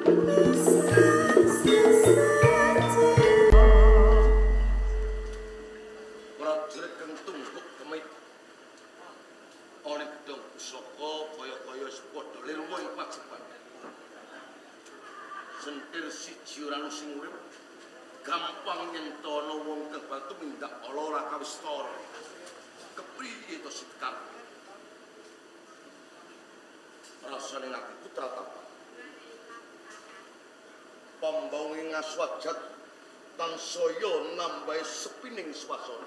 Prajurit kang tungguk kemit ana gedhong pusaka kaya-kaya padha lirwa ing pajeban. Sentir siji ora ana sing urip gampang nyentono wong kebal tumindak ala ora kawistara. Kepriye to Sekar? Rasane atiku tratapa. Pambawing aswajat tansaya nambahi sepining swasana.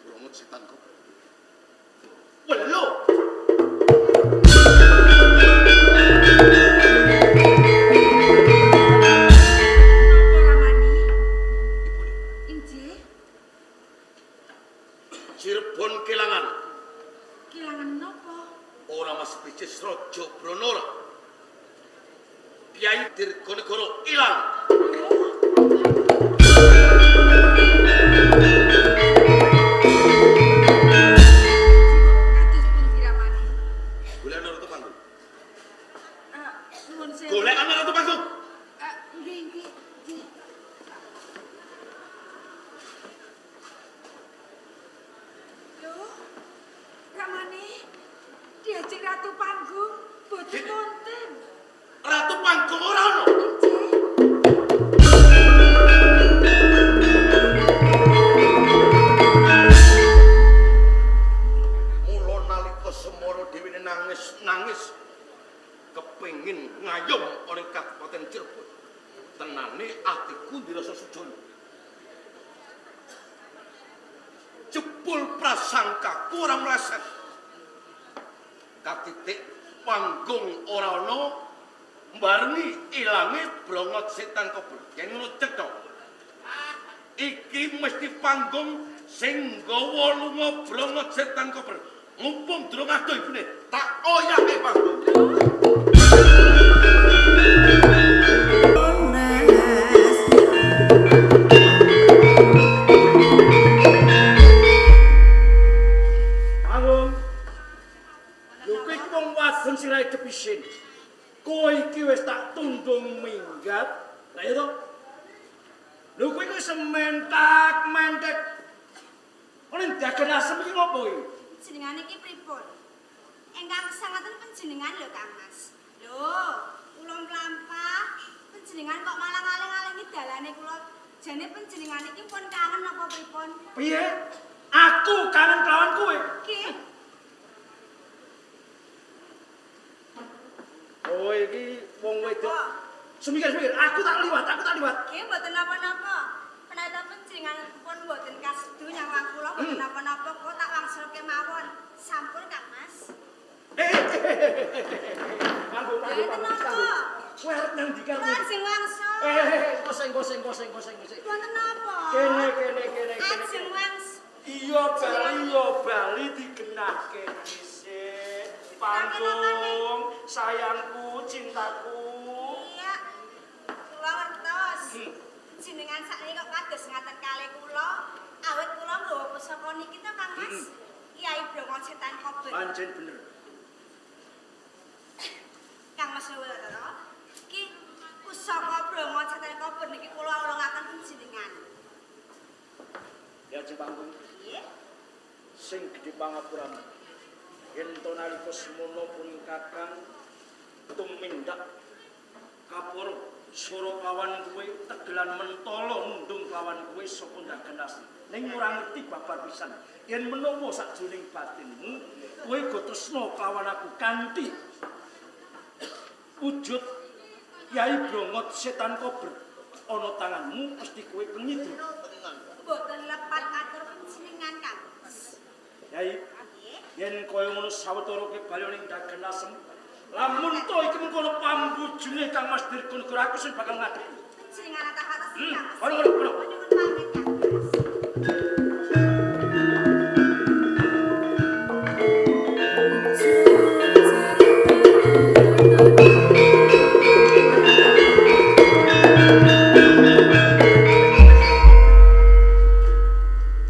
Brungut sitanku. Welo. Cirebon kelangan. Kelangan napa? Ora Mas Picis Raja Branara. Kyai Dirganegara ilang. Kados pundi Ramani? Golek Ratu Panggung. Nuwun sewu. Golek ana Ratu Panggung. Nggih, nggih. Loh, Ramani, diajeng Ratu Panggung, boten wonten. Ratu Panggung ora ana. Injih. Mula nalika Semara Dewi nangis kepengin ngayom ana ing Kabupaten Cirebon. Tenane atiku dirasa sujana. Jebul prasangkaku ora mleset. Katitik Panggung ora ana mbarengi ilange Brongot Setan Kober. Yen ngono cetha. Iki mesti Panggung sing nggawa lunga Brongot Setan Kober. Mumpung durung adoh ibune, tak oyake Panggung. Panggung. Lho kowe iki wong wadon sirahe kepisin. Kowe iki wis tak tundung minggat. Lah ya to? Lho kowe iki sementak-mentek. Oleh dagen asem iki ngopo iki? Jenengan iki pripun? Engkang sangaten panjenengan lho Kang Mas. Lho, kula mlampah, panjenengan kok malah ngaling-alingi dalane kula. Jane panjenengan iki pun kangen apa pripun? Piye? Aku kangen kelawan kowe. Nggih. Kowe iki wong wedok. Semikir-semikir, aku tak liwat. Nggih, mboten napa-napa. Penata panjenengan pun mboten kasedu nyawang kula, mboten napa-napa kok tak wangsulke mawon. Sampun Kang Mas. Panggung. Kowe arep nang ndi kan? Lajeng wangsul. Koseng. Wonten napa? Kene. Lajeng wangsul. Iya bali digenahke dhisik. Panggung, sayangku, cintaku. Iya. Kula ngertos. Jenengan sakniki kok kados ngaten kalih kula, awit kula nggawa pusaka niki to Kang Mas. Kyai Brongot Setan Kober. Pancen bener. Kang Mas Wiratara, iki pusaka Brongot Setan Kober niki kula ulungaken panjenengan. Ya Cik Panggung, Nggih. sing gedhe pangapuramu. Yen to nalika semono pun Kakang tumindak kapur suruh kawan kowe tegelan mentolo nundung kawan kowe saka ndagenas. Ning ora ngerti babar pisan. Yen menawa sakjroning batinmu kowe go tresna kawan aku kanthi wujud Kyai Brongot Setan Kober ana tanganmu mesti kowe pengidul. Mboten lepat atur panjenengan Kang Mas. Kyai, Nggih. yen kaya ngono sawetara ke bali ning dagenasem. Lamun to iki mengkono pambujune Kang Mas Dirganegara aku sing bakal ngadepi. Panjenengan atas Kang Mas. Kono. Nyuwun pamit Kang Mas.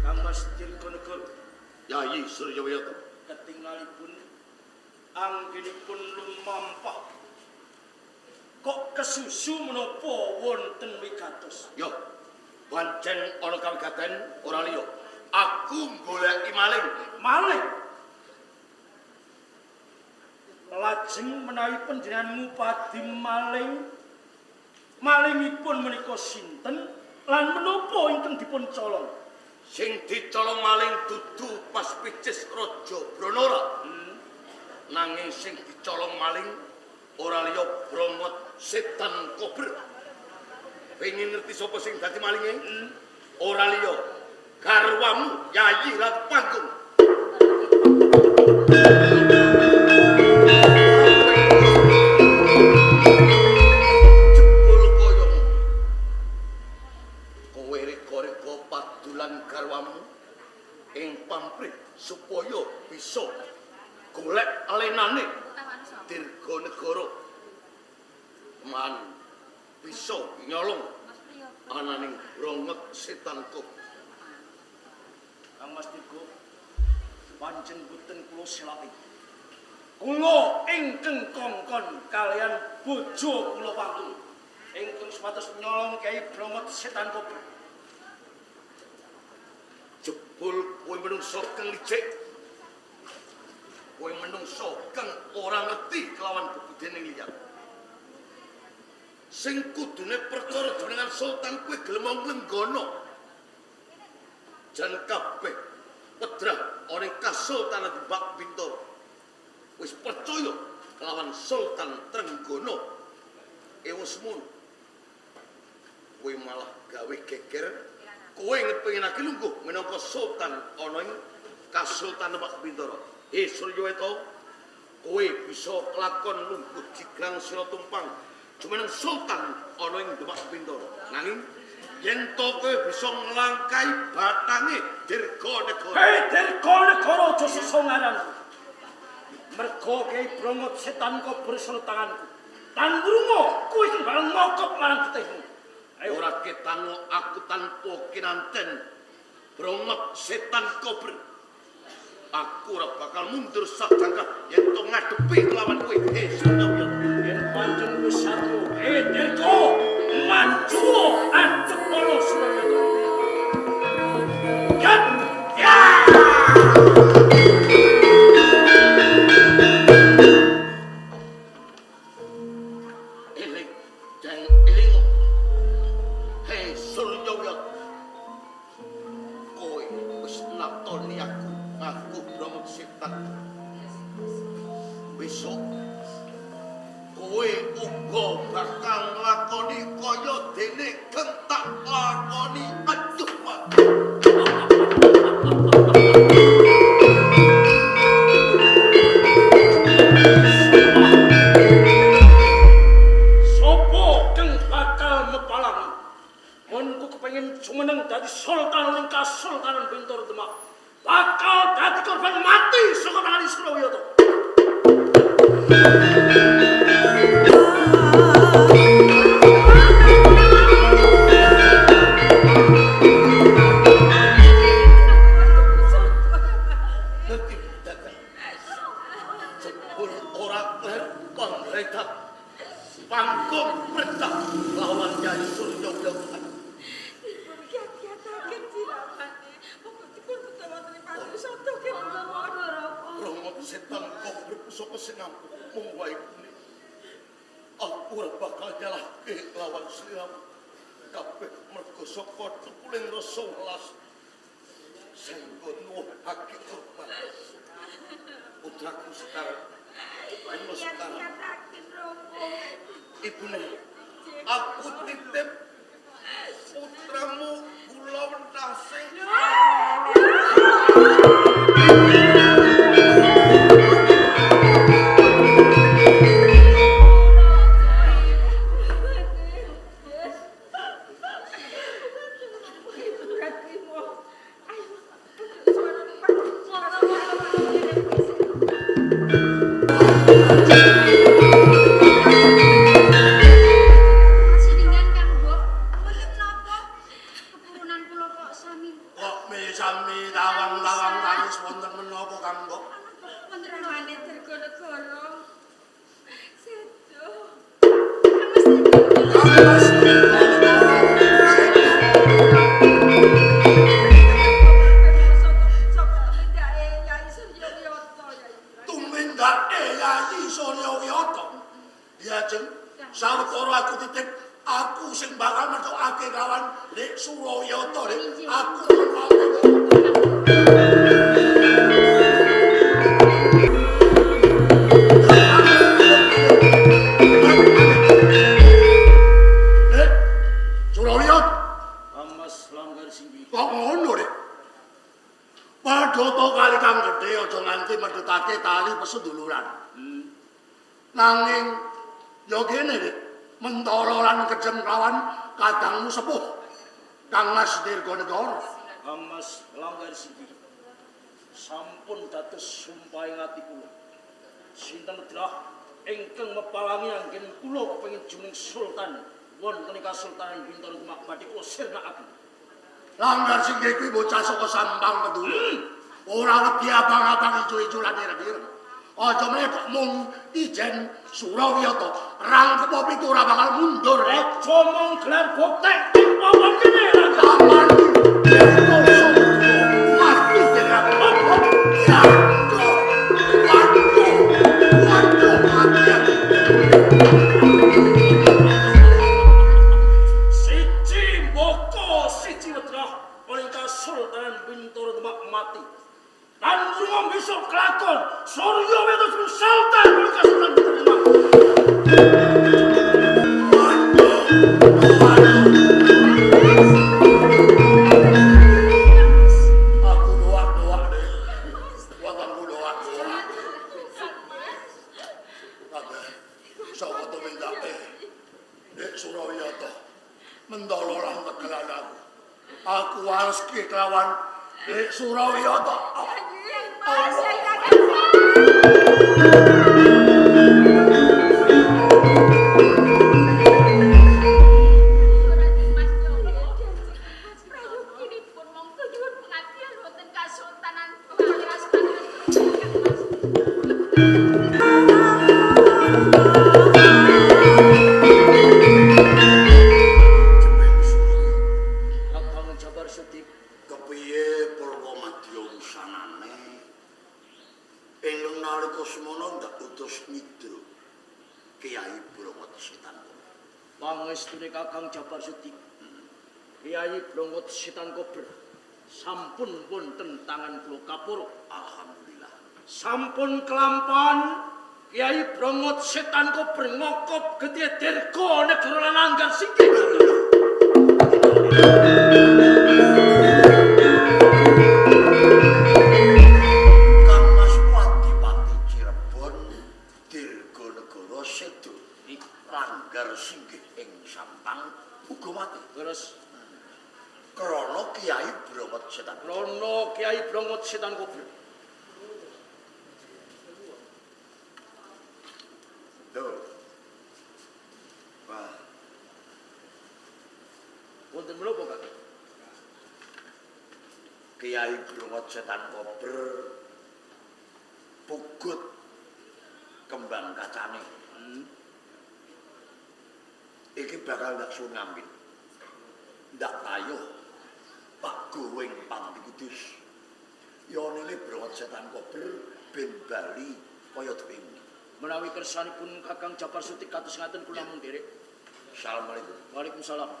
Kang Mas Dirganegara Yayi Suryawiyata. ketinggalipun anggen yen ana kawigaten ora liya aku goleki maling. Maling. Lajeng menawi panjenengan ngupadi maling, malingipun menika sinten lan menapa ingkang dipun colong? Sing dicolong maling dudu Paspicis Raja Bronora. Nanging sing dicolong maling ora liya Bromot Setan Kober. Pengen ngerti sapa sing dadi malinge? Ora liya garwamu Yayi Ratu Panggung. Jebul koyomu. Kowe rega-rega padulan garwamu ing pamrih supaya bisa golek alenane Dirganegara. Man bisa nyolong ananing Bromot Setan Kober. Kang Mas Tirgo, pancen boten kula selaki. Kula ingkang kongkon kalian bojo kula watu ingkang supados nyolong Kyai Bromot Setan Kober. Jebul kowe menungso kang licik. Kowe menungso kang ora ngerti kelawan bebudening liyan. Sing kudune perkara jenengan Sultan kowe gelem nglenggana. Jan kabeh pedrah ora kasultanan Demak Bintoro. Wis percaya kelawan Sultan Trenggana. Wis mun. Kowe malah gawe geger. Kowe ngepenginake lungguh minangka sultan ana ing Kasultanan Demak Bintoro. Suryaweta, kowe bisa kelakon lungguh jigrang sira tumpang jumeneng sultan ana ing Demak Bintoro. Nanging yen to kowe bisa nglangkai batange Dirganegara. Dirganegara aja sesongaran. Mergo Kyai Bromot Setan Kober sing tanganku. Tan lunga kuwi kembang mokop marang getihmu. Ora ketango aku tanpa kinanten Bromot Setan Kober. Aku ora bakal mundur sajangkah yen to ngadepi kelawan kowe. Suryaweta, yen pancen wis satru, Dirga maju ancep karo Suryaweta. Ya! Eling, jang eling. Hei Suryaweta, kowe wis natoni aku Bromot Setan. Besok kowe uga bakal nglakoni kaya dene kang tak lakoni. Aduh, Pak. Sopo kang bakal mepalangi? Mun ku kepengin jumeneng dadi sultan ning Kasultanan Bintoro Demak. Bakal dadi korban mati saka tangan Suryaweta. Nanti datang. Jebul ora kler pangredat. Panggung perintah lawan Yayi Suryaweta. Bromot Setan Kober sapa sing ngampun mung wae kuwi. Aku ora bakal nyalahke lawan Sriram. Kabeh mergo saka tepuling rasa welas. Sing nuwuhake korban. Putraku Sekar. Ibune, aku titip putramu kula wentase. Sedo. aku Suraliyat, Amas Langgar Singgi. kok ngono rek? Padha kali kang gedhe aja nganti medhetake tali peseduluran. Nanging ya kene rek, Mentara lan kejem kawan kadangmu sepuh. Kang Mas Dirgonegoro. Amas Langgar Singgi. Sampun dados sumpahing ati kula. Sinten telah ingkang mepalangi anggen kula kepengin juning sultan wonten ing Kasultanan Bintoro Demak badhe kula sirnakaken. Langgar Singgi kuwi bocah saka Sampang Kedulu. Ora wedi abang-abang ijo-ijo lan ireng-ireng. Aja mlepok mung ijen Surawiyata. Rangkep pitu ora bakal mundur. Aja mung gelar boktek apa kene Langgar. Aman. Mati dengan waduh, mati. Siji mboko siji wedrah paling Kasultanan Bintoro Demak mati. Lan murung besok kelakon Surya wetus sultan paling Kasultanan Bintoro Demak. Aku doa-doa deh. Buatanku doa-doa. Tapi, sapa to minta Dek Surawiyata. Mentolo lan tegelan aku. Aku harus ki kelawan Dek Surawiyata. Kakang Jabar Sudik. Kepiye Purwomadya wusanane? Ing nalika semana ndak utus Midra Kiai Brongot Setan. Pangestune Kakang Jabar Sudik. Kiai Brongot Setan Kober sampun wonten tangan kula kapura. Alhamdulillah. Sampun kelampahan Kiai Brongot Setan Kober ngokop gedhe Dirga Negara Langgar Singgi. Kang Mas Adipati Cirebon Dirgonegoro Sedo Langgar Singgih ing Sampang uga mati. Terus Krana Kiai Brongot Setan. Rono Kiai Brongot Setan Kober. Tuh. Wah, Wonten menapa Kakang? Kiai Brongot Setan Kober pugut kembang kacane. Iki bakal ndak suwun ngambil. Ndak tayuh Pak Gowing Pati Kudus. Yonene Brongot Setan Kober ben bali kaya dhewe. Menawi kersanipun Kakang Jabar Sudik kados ngaten kula mung nderek. Assalamualaikum. Waalaikumsalam.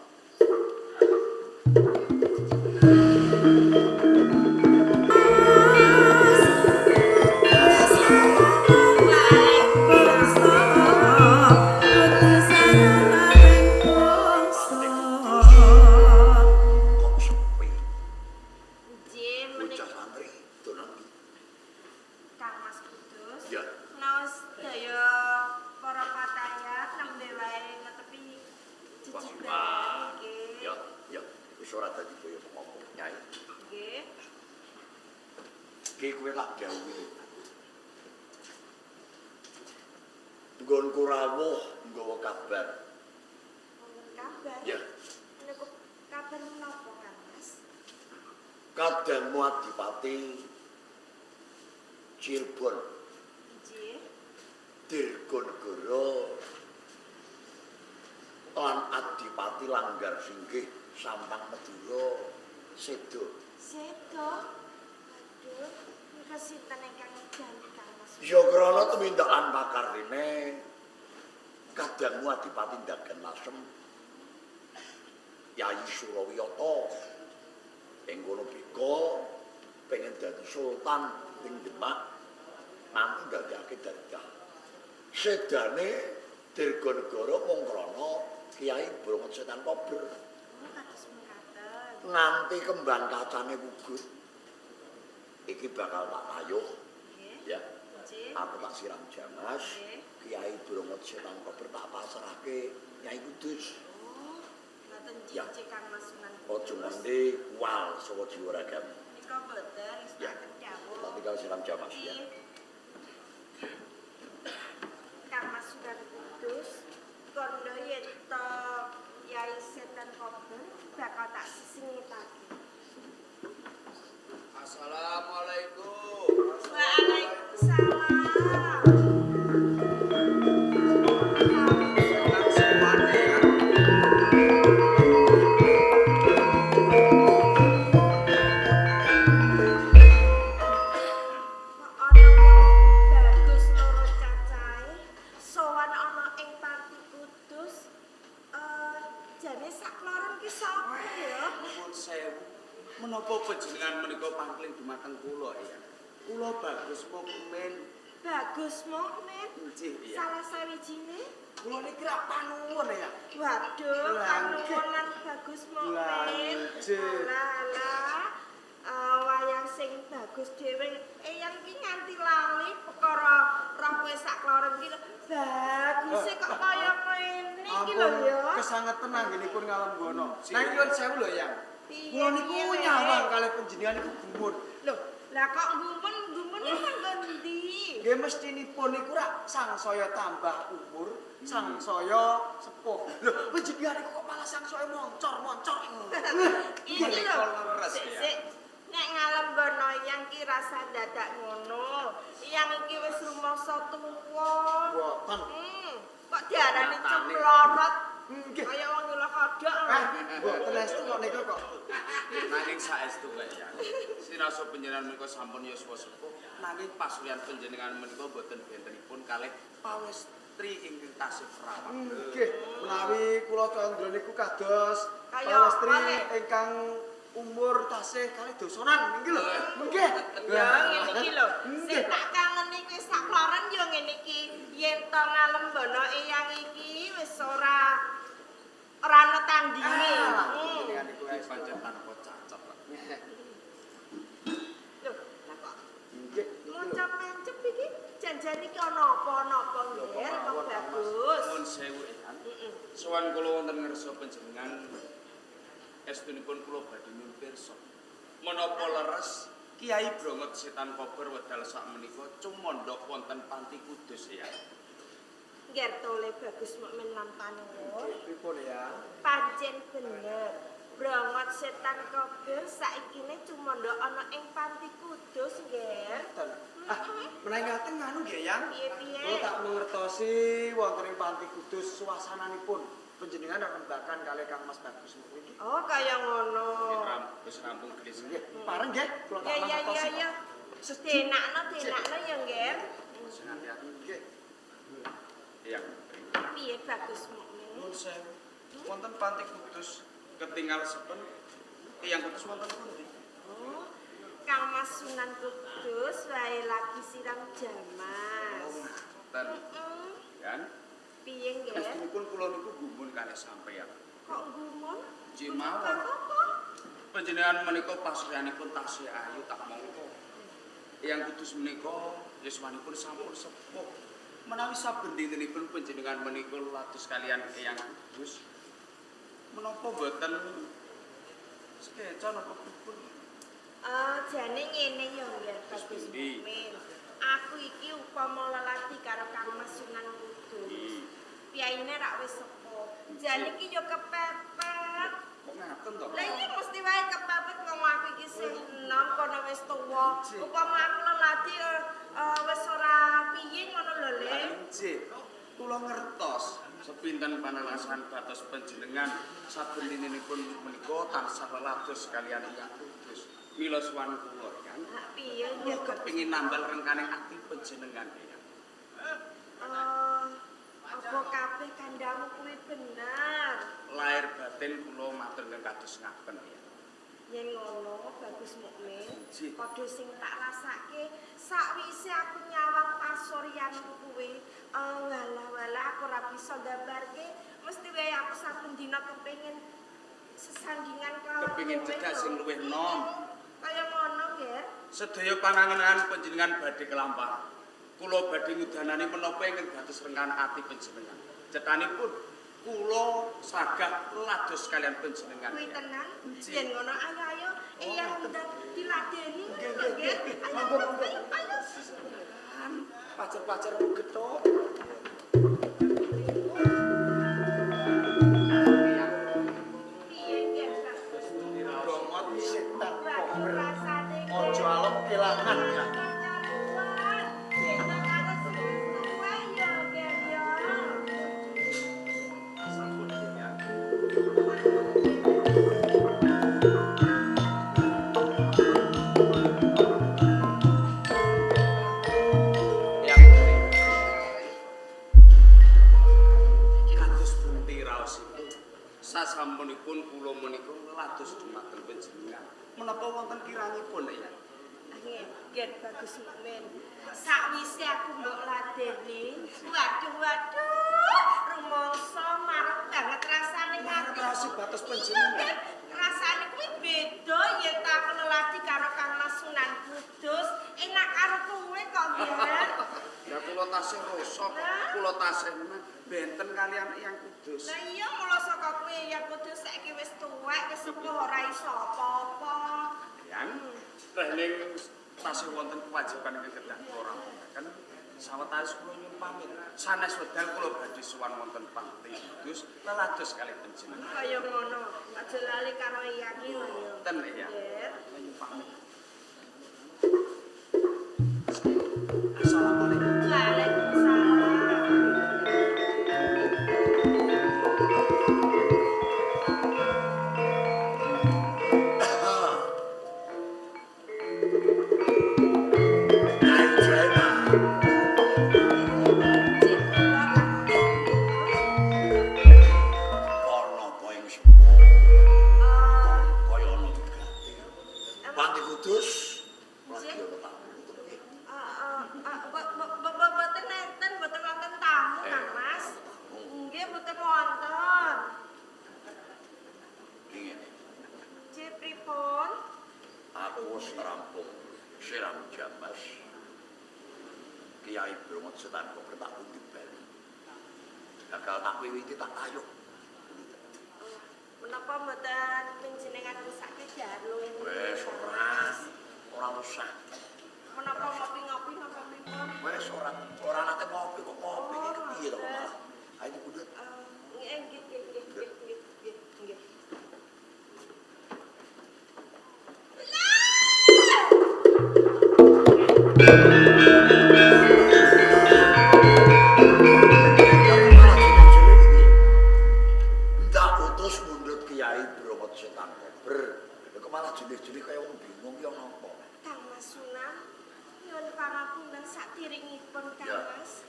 Kok sepi? Bocah santri dolan iki. Kang Mas Kudus. Ya. Naos daya para patayat nembe wae netepi Wah, nggih. ya, ya. Wis ora dadi koyo apa Nyai. Nggih. Ki kowe tak dawuhi. Nggonku rawuh nggawa kabar. Wonten kabar. Ya. Menika kabar menapa Kang Mas? Kadangmu Adipati Cirebon Nggih. Dirgonegoro lan Adipati Langgar Singgih Sampang Madura Sedo. Sedo. Aduh, nika sinten ingkang janji Kang Mas? Ya krana tumindakan pakarene kadangmu Adipati Ndagen Lasem Yayi Surawiyata pengen dadi sultan ning Demak mampu ndadekake dargah. Sedane Dirgonegara mung krana Kiai Brongot Setan Kober. Oh, kados mekaten. Nganti kembang kacane wugut. Iki bakal tak tayuh Nggih. ya. Nggih. Aku tak siram jamas. Nggih. Kiai Brongot Setan Kober tak pasrahke Nyai Kudus. Oh, ngoten Ya. cici Kang Mas Sunan. Aja nganti wal sawa jiwa ragam. Nika boten Ya. istaken dawuh. Tak tinggal siram jamas ya. Nggih. Kang Mas Sunan Kudus kondo yen to Yai Setan Kober bakal tak sisingitake. Assalamualaikum. Waalaikumsalam. Kok ana wong bagus loro cacahe sowan ana ing Pati Kudus. Jane sakloron ki sapa ya? Nuwun sewu. Menapa panjenengan menika pangling dumateng kula ya? Kula Bagus Mukmin. Bagus Mukmin. Nggih, iya. Salah sawijine. Kula niki ra panuwun ya. Waduh, Lah, panuwun lan Bagus Lah, Mukmin. nggih. Alah. Wayang sing bagus dhewe eyang ki nganti lali perkara roh kowe sakloron ki baguse kok kaya ngene iki lho ya. Kesangetan anggenipun ngalem-gono. Nang nyuwun sewu lho, Yang. Piye, Kula niku piye, nyawang Wek? kalih panjenengan niku gumun. Loh, lah kok gumun iki nang ndi? Nggih mestinipun niku rak sangsaya tambah umur, sangsaya sepuh. Lho, panjenengan niku kok malah sangsaya moncor-moncor. Iki Nggih, lho. kula leres, Sik, ya. sik. Nek ngalem gono yang ki rasa dadak ngono. Yang iki wis rumangsa tuwa. Mboten. Kok diarani Matane. ceplorot? Nggih. Kaya wong nyulok kodhok. Mboten estu kok niku kok. Nanging saestu Pak ya. Sinasa panjenengan menika sampun yuswa sepuh, nanging pasuryan panjenengan menika boten bentenipun kalih pawestri ingkang tasih perawat. Nggih, menawi kula candra niku kados Kaya pawestri malih. ingkang umur tasih kalih dosonan nggih lho. Nggih. Ya ngene iki lho. Nggih. Sing tak kangeni kuwi sakloron ya ngene iki. Yen to ngalem bono eyang iki wis ora ana tandinge. Panjenengan niku Kuwi pancen tanpa cacat Pak. Lho, lah kok nggih. moncap-mancep iki janjane iki ana apa-apa nggih, Kang Bagus. Nuwun sewu Eyang. Sowan kula wonten ngersa panjenengan estunipun kula badhe nyuwun pirsa. Menapa leres Kiai Brongot Setan Kober wedal sakmenika cumandhak wonten Panti Kudus ya. Gertole Bagus Mukmin lan panuwun. Pripun ya? Pancen bener. Brongot Setan Kober saikine cumandha ana ing Panti Kudus nggih. Ten. Menawi ngaten nganu nggih, Yang. Piye-piye? Kula tak mengertosi wonten ing Panti Kudus suasananipun panjenengan rembakan kalih Kang Mas Bagus Mukmin. Oh, kaya ngono. Wis rampung gelis Nggih, pareng nggih kula tak Ya ya ya mengertosi. ya. Denakno ya nggih. sing ati-ati. Nggih. Iya. Piye Bagus Mukmin? Nuwun sewu. Wonten Panti Kudus ketinggal sepen tiyang Kudus wonten pundi? Oh, Kang Mas Sunan Kudus wae lagi siram jamas. Dan kan Piye nggih? estunipun kula niku gumun kalih sampeyan. Kok gumun? Nggih mawon. Apa? Panjenengan menika pasuryanipun tasih ayu tak mongko. Yang Kudus menika yuswanipun sampun sepuh. Menawi saben dintenipun panjenengan menika lados kaliyan Eyang Kudus. Menapa boten sekeca napa pripun? Jane ngene ya nggih Bagus Sepundi. Mukmin. Aku iki upama lelati karo Kang Mas Sunan Kudus. Piyaine rak wis sepuh. Jane iki yo kepepet. Kok ngaten to? Lah iya mesti wae kepepet wong aku iki sing enom kono wis tuwa. Upama aku lelati wis ora piye ngono lho, Le. Nggih. Kula ngertos sepinten panalasan batos panjenengan saben dintenipun menika tansah lelados kaliyan Eyang Kudus. Mila suwan kula kan. Piye Kula kepengin nambal rengkaning ati panjenengan ya. Apa kabeh kandhamu kuwi bener? Lahir batin kula matur ingkang kados ngaten ya. Yen ngono, Bagus Bagus Mukmin. Ji. Padha sing tak rasake sakwise aku nyawang pasuryan kuwi. Walah aku ora bisa gambarke. Mesti wae aku saben dina kepengin sesandingan karo Kepengin kowe cedhak lho. sing luwih nom. Kaya ngono, Ger. Sedaya pananganan panjenengan badhe kelampah. Kula badhe ngudanani menapa ingkang dados rengkan ati panjenengan. Cetanipun kula sagah lados kalian panjenengan. Kuwi tenan. Ji. Yen ngono ayo iya undang diladeni ngono, Ger. Ayo. Pacar-pacar gedhok. Piye, Ger? Domot setan Waduh, koper. rasane, Ger. Ojo alem kelangan ya. Kados bunti raosipun. Sasampunipun kula menika lados dumateng panjenengan. Menapa wonten kirangipun ya? Ger Bagus Mukmin. Sakwise aku mbok ladeni, waduh, rumangsa marep banget rasane ngati. Rasih batas panjenengan. Rasane kuwi beda yen tak keleladi karo Kang Mas Sunan Kudus. Enak karo kowe kok, Ger. Ya kula tasih rasa, kula tasih menang benten kalian Eyang Kudus. Lah iya mula saka kowe ya Kudus saiki wis tuwek, wis sepuh ora iso apa-apa. Yang rehning tasih wonten kewajiban ingkang kedah kula rampungken. Sawetawis kula nyuwun pamit. Sanes wedal kula badhe sowan wonten Pangti Kudus lelados kalih panjenengan. Kaya ngono, aja lali karo Eyang iki lho ya. Ten ya. Ger. Kula nyuwun pamit. Assalamualaikum. Waalaikumsalam. Nyai Jena, ana apa ing sepuh kaya ana digati. Panti Kudus lagi ana tamu. Boten enten, boten wonten tamu, Kang Mas. Nggih, boten wonten. Ngene, Nggih, pripun? aku wis rampung siram jamas. Kiai Bromo Setan kok bertaku di Bali. Gagal tak wiwiti tak ayo. Menapa mboten panjenengan rusake jalu? Wes ora usah. Menapa ngopi-ngopi napa pripun? Wes ora nate ngopi kok ngopi iki piye to malah. Ayo kudu Nggih. ndak utus mundut Kiai Bromo Setan kober. Kok malah jenis-jenis kaya wong bingung ki ono apa? Kang Mas Sunan, nyuwun pangapunten saktiringipun Kang Ya. Mas.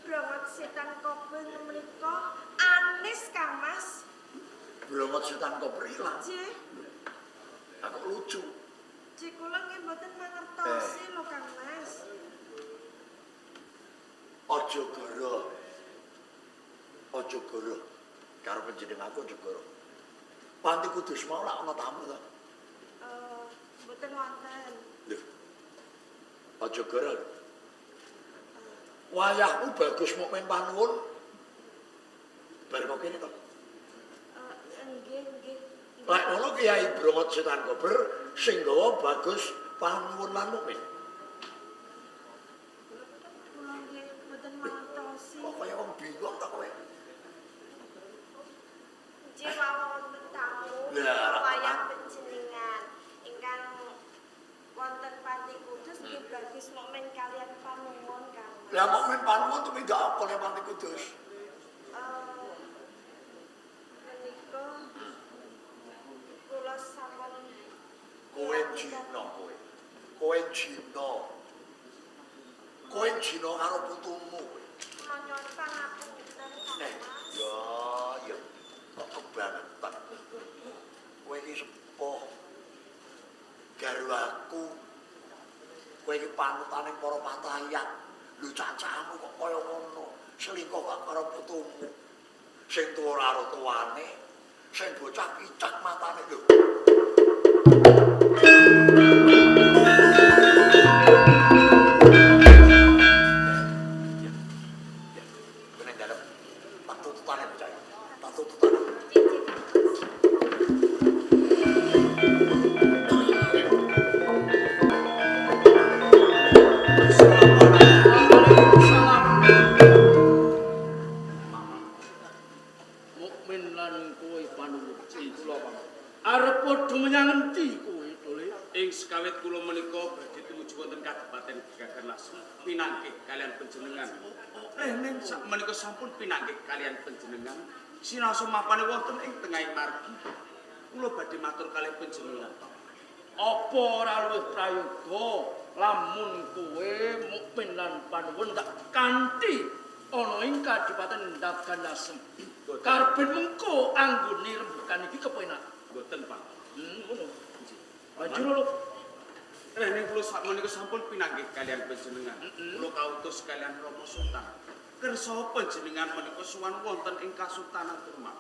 Brongot setan kober menika anis Kang Mas. Bromo Setan kober ilang. Nggih, Aku lucu. nggih kula nggih mboten mangertosi lho Kang Mas. Aja goro. Aja goro. Karo panjenenganku aja goro. Panti Kudus mau lak ana tamu to. Mboten wonten. Lho. Aja goro. Wayahmu Bagus Mukmin panuwun. Bar kok kene to. Nggih. Lek ngono Kiai Bromo Setan kober sing gawa Bagus panuwun lan Mukmin. Kula nggih mboten mangertosi. Kok kaya wong bingung to kowe. Nggih wonten tamu. Lah, Wayah panjenengan ingkang wonten Panti Kudus nggih Bagus Mukmin kalian panuwun Kang Mas. Lah Mukmin panuwun tumindak apa ning Panti Kudus? Menika kula sampun Kowe Cina kowe. Kowe Cina. Kowe Cina karo putumu kowe. nyuwun pangapunten Kang Eh, Mas. ya. Kok kebangetan. Kowe iki sepuh. garwaku kowe iki panutaning para patayat. Lho cacamu kok kaya ngono. Selingkuh kok karo putumu. Sing tuwa karo tuwane, sing bocah kicak matane lho. Kene dalem tak tututane bocah. Tak tututane. Mukmin lan kowe panuwun kula Paman. Arep padha menyang endi kowe Dole? Ing sekawit kula menika badhe tumuju wonten Kabupaten Gaganasem pinanggih kalian panjenengan. Ning menika sampun pinanggih kalian panjenengan sinasa mapane wonten ing tengahing margi. Kula badhe matur kalih panjenengan. Apa ora luwih prayoga lamun kowe mukmin lan panuwun tak kanthi ana ing Kadipaten Gaganasem. Karben mengko anggone rembukan iki kepenak. Mboten, Pak. Ngono. Banjur lho. Ning kula sakmenika sampun pinanggih kalian panjenengan. Kula kautus kalian Rama Sultan. Kersa panjenengan menika suwan wonten ing Kasultanan Demak.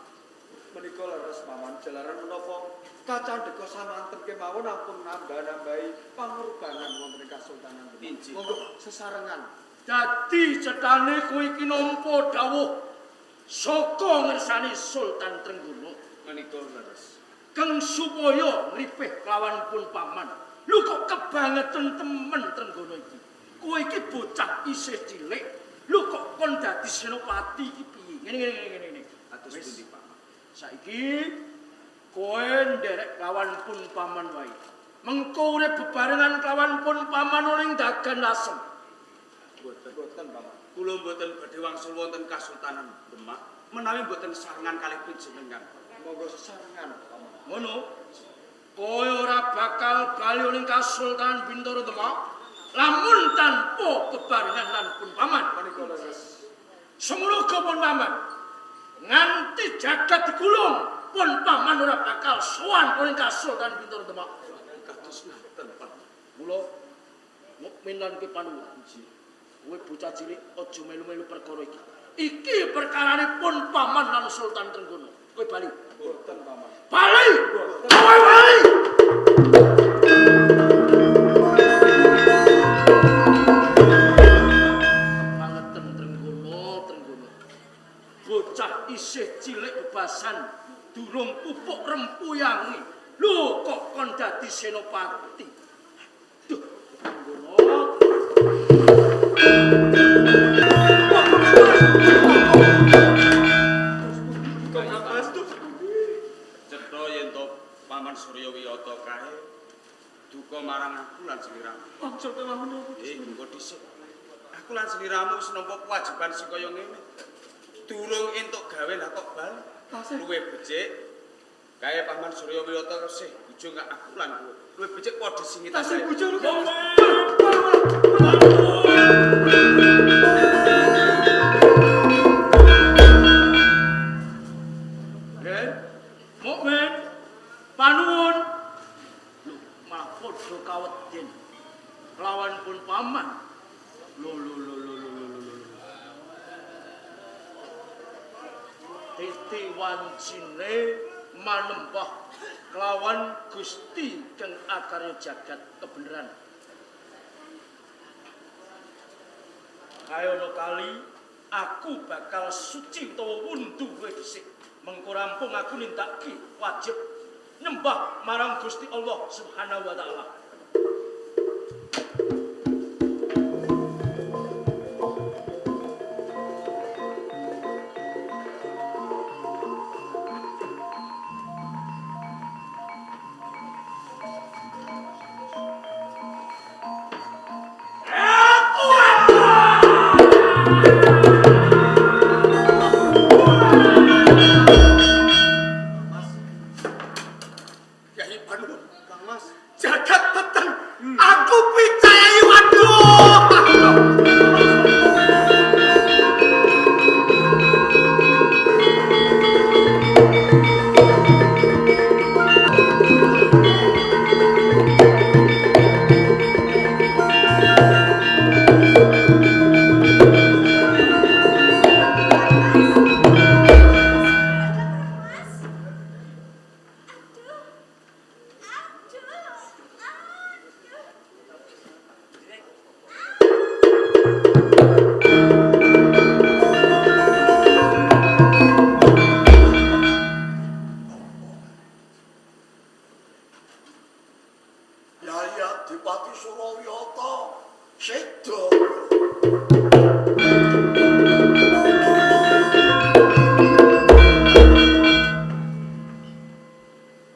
Menika leres Paman jalaran menapa kacandheka samanten kemawon ampun nambah-nambahi pangorbanan wonten ing Kasultanan. Injih. Monggo sesarengan. Dadi cetane kowe iki nampa dawuh saka ngersani Sultan Trenggono Menika leres. keng supaya ngripih kelawan pun paman. Lho kok kebangetan temen Trenggono iki. Kowe iki bocah isih cilik. Lho kok kon dadi senopati iki piye? Ngene. Atus pundi, Pak? Saiki kowe nderek kelawan pun paman wae. Mengko urip bebarengan kelawan pun paman ning Gaganasem. Boten Paman. Kula mboten badhe wangsul wonten Kasultanan Demak menawi mboten sarengan kalih panjenengan. Monggo sesarengan Paman. Ngono. Kowe ora bakal bali ning Kasultanan Bintoro Demak lamun tanpa bebarengan lan pun paman. Menika leres. Semoga pun paman nganti jagat digulung pun paman ora bakal sowan ning Kasultanan Bintoro Demak. Kados ngaten, Pak. Mula mukmin lan kepanuwun. Kowe bocah cilik aja melu-melu perkara iki. Iki perkarane pun paman lan Sultan Trenggono. Kowe bali. Boten Paman. Bali. Kowe bali. Pangetan Trenggono. Bocah isih cilik bebasan durung pupuk rempuyangi. Lho kok kon dadi senopati. Duh, Trenggono. Cetha yen to Paman Surya Wiyata kae duka marang aku lan sliramu. Aja kemawon. Engko dhisik. Aku lan sliramu wis nampa kewajiban sing kaya ngene. Durung entuk gawe lah kok bali. Luwih becik kae Paman Surya Wiyata sih bojo gak aku lan kowe. Luwih becik padha singitan. Tasih bojo lho. Mukmin, panuwun. Lho, malah padha kaweden. Lawan pun paman. Lho. Titi wancine manembah kelawan Gusti kang akarya jagat kebenaran. Kayono kali aku bakal suci utawa wundu kowe dhisik. Mengko rampung aku nindakake wajib nyembah marang Gusti Allah Subhanahu wa taala. Kyai Panuwun, Kang Mas. jagat Yaya Dipati Surawiyata sedo.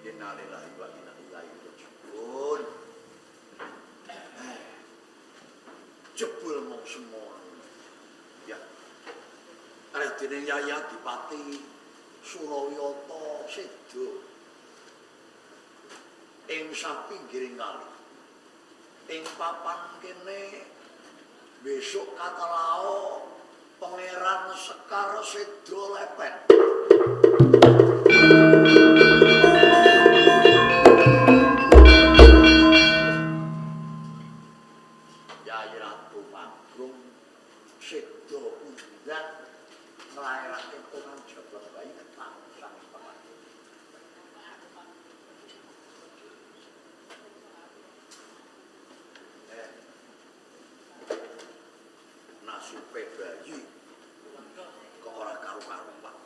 Innalillahi wa inna ilaihi raji'un. Jebul mong semono. Ya. Arep dening Yaya Dipati Surawiyata sedo. Ing sapinggiring kali. Ing papan kene besok katalao Pangeran Sekar Sedo Lepen. Yai Ratu Magung Sedo Undang nglairake Tuhan Jabat Bayi ketang sang paman. Nasupe bayi kok ora karo-karo Pak.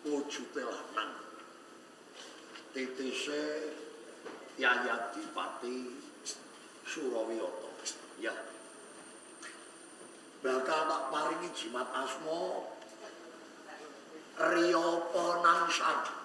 Wujude lanang. Titise Yaya Dipati Surawiyata. Ya. Bakal tak paringi jimat asma Riya Penangsang.